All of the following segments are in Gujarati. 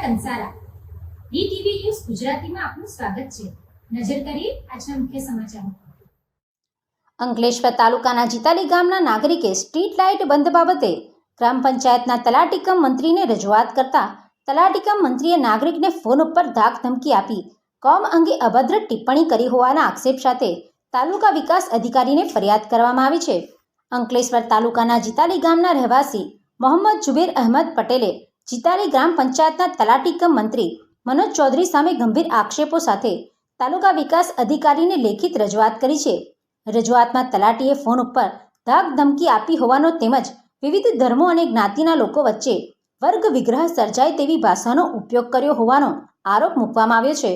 કંસારા ડીટીવી ન્યૂઝ ગુજરાતીમાં આપનું સ્વાગત છે। નજર કરીએ આજના મુખ્ય સમાચારો। અંકલેશ્વર તાલુકાના જીતાલી ગામના નાગરિકે સ્ટ્રીટ લાઇટ બંધ બાબતે ગ્રામ પંચાયતના તલાટીકમ મંત્રીને રજૂઆત કરતા તલાટીકમ મંત્રીએ નાગરિકને ફોન ઉપર ધાક ધમકી આપી કોમ અંગે અભદ્ર ટિપ્પણી કરી હોવાના આક્ષેપ સાથે તાલુકા વિકાસ અધિકારીને ફરિયાદ કરવામાં આવી છે। અંકલેશ્વર તાલુકાના જીતાલી ગામના રહેવાસી મોહમ્મદ જુબેર અહેમદ પટેલે જીતાલી ગ્રામ પંચાયતના તલાટીકમ મંત્રી મનોજ ચૌધરી સામે ગંભીર આક્ષેપો સાથે તાલુકા વિકાસ અધિકારીને લેખિત રજૂઆત કરી છે। રજૂઆતમાં તલાટીએ ફોન ઉપર ધાક ધમકી આપી હોવાનો તેમજ વિવિધ ધર્મો અને જ્ઞાતિના લોકો વચ્ચે વર્ગ વિગ્રહ સર્જાય તેવી ભાષાનો ઉપયોગ કર્યો હોવાનો આરોપ મૂકવામાં આવ્યો છે।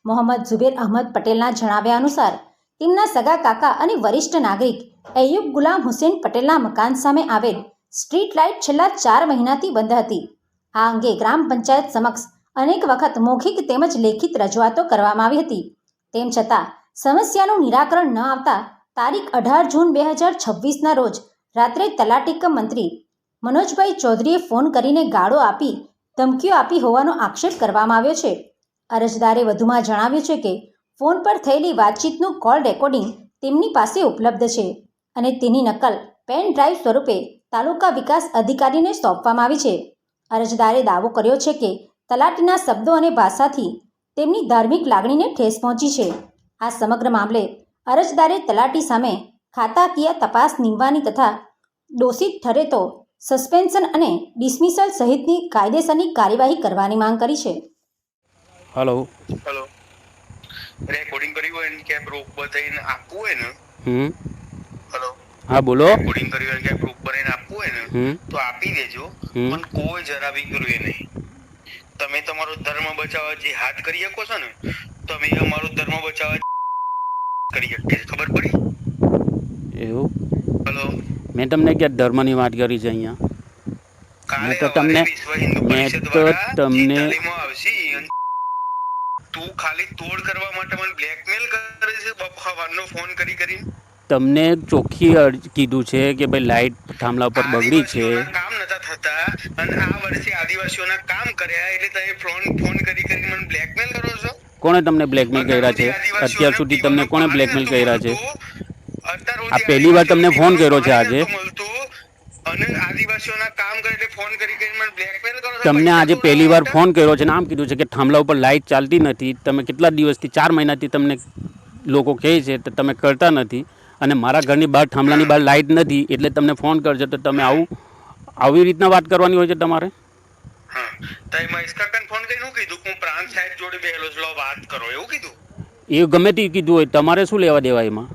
મોહમ્મદ જુબેર અહેમદ પટેલના જણાવ્યા અનુસાર તેમના સગા કાકા અને વરિષ્ઠ નાગરિક અય્યુબ ગુલામ હુસેન પટેલના મકાન સામે આવેલ સ્ટ્રીટ લાઇટ છેલ્લા 4 મહિનાથી બંધ હતી। આ અંગે ગ્રામ પંચાયત સમક્ષ અનેક વખત મૌખિક તેમજ લેખિત રજૂઆતો કરવામાં આવી હતી। તેમ છતાં સમસ્યાનું નિરાકરણ ન આવતા તારીખ 18 જૂન 2026ના રોજ રાત્રે તલાટીકમ મંત્રી મનોજભાઈ ચૌધરીએ ફોન કરીને ગાળો આપી ધમકીઓ આપી હોવાનો આક્ષેપ કરવામાં આવ્યો છે। અરજદારે વધુમાં જણાવ્યું છે કે ફોન પર થયેલી વાતચીતનું કોલ રેકોર્ડિંગ તેમની પાસે ઉપલબ્ધ છે અને તેની નકલ પેન ડ્રાઈવ સ્વરૂપે તાલુકા વિકાસ અધિકારીને સોંપવામાં આવી છે। અરજદારે દાવો કર્યો છે કે તલાટીના શબ્દો અને ભાષાથી તેમની ધાર્મિક લાગણીને ઠેસ પહોંચી છે। આ સમગ્ર મામલે અરજદારે તલાટી સામે ખાતાકીય તપાસ નીમવાની તથા દોષિત ઠરે તો સસ્પેન્શન અને ડિસમિસલ સહિતની કાયદેસરની કાર્યવાહી કરવાની માંગ કરી છે। હેલો હેલો રેકોર્ડિંગ કર્યું હોય ને કે પ્રૂફ બતાવીને આપવું હોય ને હેલો હા બોલો રેકોર્ડિંગ કર્યું હોય કે પ્રૂફ બનાવીને આપવું હોય ને તો આપી દેજો પણ કોઈ જરા બી કરવું નહીં। તમે તમારો ધર્મ બચાવવા જે હાથ કરી શકો છો ને તમે અમારો ધર્મ બચાવવા કરી શકીએ ખબર પડી એવું હેલો મેં તમને ક્યાં ધર્મની વાત કરી છે અહીંયા કાલે તો તમને વિશ્વ હિન્દુ મેં પરિષદ તો દ્વારા તમને તાલીમો આવશે તું ખાલી તોડ કરવા માટે મને બ્લેકમેલ કરે છે સવારનો ફોન કરીને તમને ચોખ્ખી કીધું છે કે ભાઈ લાઇટ થાંભલા પર બગડી છે। કામ નતા થતા અને આ વર્ષે આદિવાસીઓના કામ કર્યા એટલે તમે ફોન કરીને મને બ્લેકમેલ કરો છો। કોણે તમને બ્લેકમેલ કર્યા છે? અત્યાર સુધી તમને કોણે બ્લેકમેલ કર્યા છે? આ પહેલી વાર તમને ફોન કર્યો છે આજે? અને આદિવાસીઓના કામ કરે એટલે ફોન કરીને મને બ્લેકમેલ કરો છો। તમને આજે પહેલી વાર ફોન કર્યો છે ને આમ કીધું છે કે થાંભલા ઉપર લાઇટ ચાલતી નથી। તમે કેટલા દિવસથી 4 મહિનાથી તમને લોકો કહે છે તો તમે કરતા નથી અને મારા ઘરની બહાર થાંભલાની બહાર લાઇટ નથી એટલે તમને ફોન કરજો તો તમે આવી રીતના વાત કરવાની હોય છે તમારે। હા તો મહેશ કાકાને ફોન કરીને શું કીધું હું પ્રાંત સાહેબ જોડે બેહેલો છું વાત કરો એવું કીધું? એ ગમે તે કીધું હોય તમારે શું લેવા દેવા એમાં?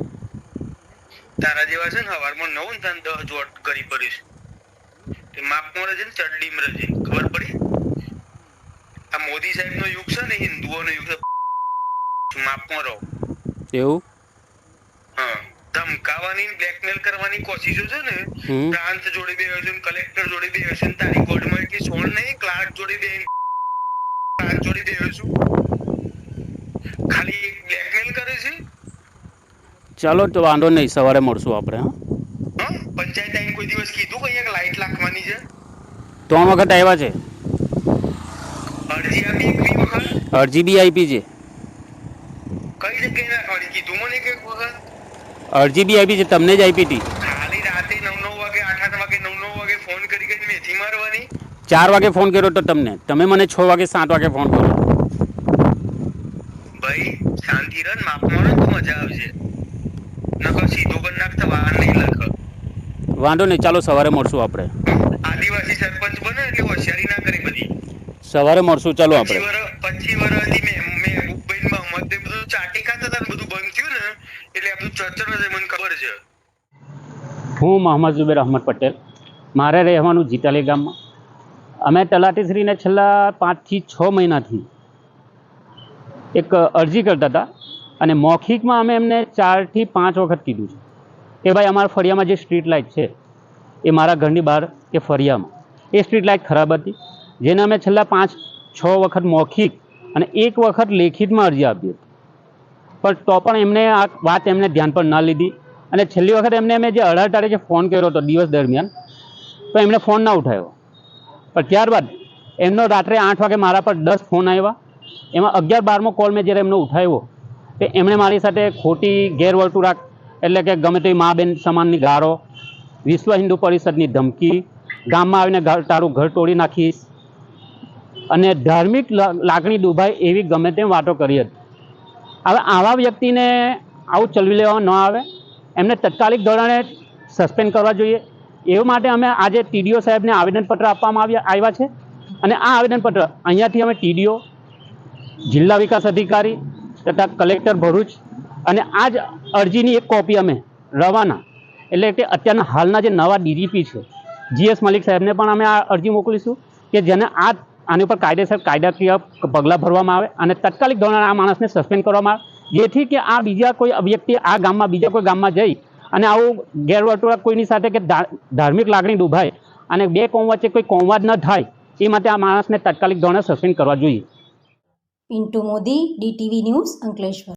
તારા જેવા છે ને સવારમાં 9 ને 10 જોટ કરી પડીશ તે માપમાં રહે છે ને ચડડીમાં રહે છે ખબર પડી? આ મોદી સાહેબનો યુગ છે ને હિન્દુઓનો યુગ છે માપમાં રહો એવું હા ધમકાવાની બ્લેકમેલ કરવાની કોશિશો છે ને પ્રાંત જોડે બે છે કલેક્ટર જોડે બે છે તારી કોર્ટમાં એટલી છોડ નહીં ક્લાર્ક જોડે બે પ્રાંત જોડે બે છું ખાલી બ્લેકમેલ કરે છે। ચાલો તો વાંધો નહીં સવારે મળશું આપણે। હા પંચાયત આઈને કોઈ દિવસ કીધું કે અહીંયા લાઈટ લાખવાની છે? 3 વખત આવ્યા છે। અરજી આપી એક વખત અરજી બી આપી છે। કઈ જગ્યાએ નાખવાની કીધું મને એક વખત અરજી બી આપી છે તમને જ આપી હતી। ખાલી રાતે 9 વાગે 8 વાગે 9 વાગે ફોન કરી મેથી મારવાની। 4 વાગે ફોન કર્યો તો તમે મને 6 વાગે 7 વાગે ફોન કર્યો। ભાઈ શાંતિ રન માપમાં તો મજા આવશે નકર સીધો કરી નાખતા વાર નહીં લાગે। વાંધો નહીં ચાલો સવારે મળશું આપણે। આદિવાસી સરપંચ બને એટલે હોશિયારી ના કરી બધી સવારે મળશું ચાલો આપણે। 25 વર્ષથી મેં બુકભાઈ મત બધું ચાટી ખાતા હતા બધું બંધ થયું ને એટલે આ બધું ચર્ચર મને ખબર છે। હું મોહમ્મદ જુબેર અહેમદ પટેલ મારે રહેવાનું જીતાલી ગામમાં। અમે તલાટીશ્રીને છેલ્લા 5 થી 6 મહિનાથી એક અરજી કરતા હતા અને મૌખિકમાં અમે એમને 4 થી 5 વખત કીધું છે કે ભાઈ અમારા ફળિયામાં જે સ્ટ્રીટ લાઇટ છે એ મારા ઘરની બહાર કે ફળિયામાં એ સ્ટ્રીટ લાઇટ ખરાબ હતી જેને અમે છેલ્લા 5-6 વખત મૌખિક અને 1 વખત લેખિતમાં અરજી આપી હતી પણ તો પણ એમને આ વાત એમને ધ્યાન પર ના લીધી અને છેલ્લી વખત એમને અમે જે 18 તારીખે ફોન કર્યો હતો દિવસ દરમિયાન તો એમણે ફોન ના ઉઠાવ્યો પણ ત્યારબાદ એમનો રાત્રે 8 વાગે મારા પર 10 ફોન આવ્યા. એમાં 11-12મો કોલ મેં જ્યારે એમનો ઉઠાવ્યો તો એમણે મારી સાથે ખોટી ગેરવર્તુળાક એટલે કે ગમે તે મા બેન સમાનની ગાળો, વિશ્વ હિન્દુ પરિષદની ધમકી, ગામમાં આવીને તારું ઘર તોડી નાખીશ અને ધાર્મિક લાગણી દુભાય એવી ગમે તેમ વાતો કરી હતી. હવે આવા વ્યક્તિને આવું ચલવી લેવામાં ન આવે, એમને તાત્કાલિક ધોરણે સસ્પેન્ડ કરવા જોઈએ. એ માટે અમે આજે ટીડીઓ સાહેબને આવેદનપત્ર આપવામાં આવ્યા છે અને આ આવેદનપત્ર અહીંયાથી અમે ટીડીઓ, જિલ્લા વિકાસ અધિકારી તથા કલેક્ટર ભરૂચ અને આ જ અરજીની એક કોપી અમે રવાના એટલે કે અત્યારના હાલના જે નવા ડીજીપી છે GS મલિક સાહેબને પણ અમે આ અરજી મોકલીશું કે જેને આની ઉપર કાયદાકીય પગલાં ભરવામાં આવે અને તાત્કાલિક ધોરણે આ માણસને સસ્પેન્ડ કરવામાં આવે, જેથી કે આ બીજા કોઈ વ્યક્તિ આ ગામમાં બીજા કોઈ ગામમાં જઈ અને આવું ગેરવર્તુળાક કોઈની સાથે કે ધાર્મિક લાગણી દુભાય અને બે કોમ વચ્ચે કોઈ કોમવાદ ન થાય એ માટે આ માણસને તાત્કાલિક ધોરણે સસ્પેન્ડ કરવા જોઈએ. Pintu Modi, DTV news, Ankleshwar.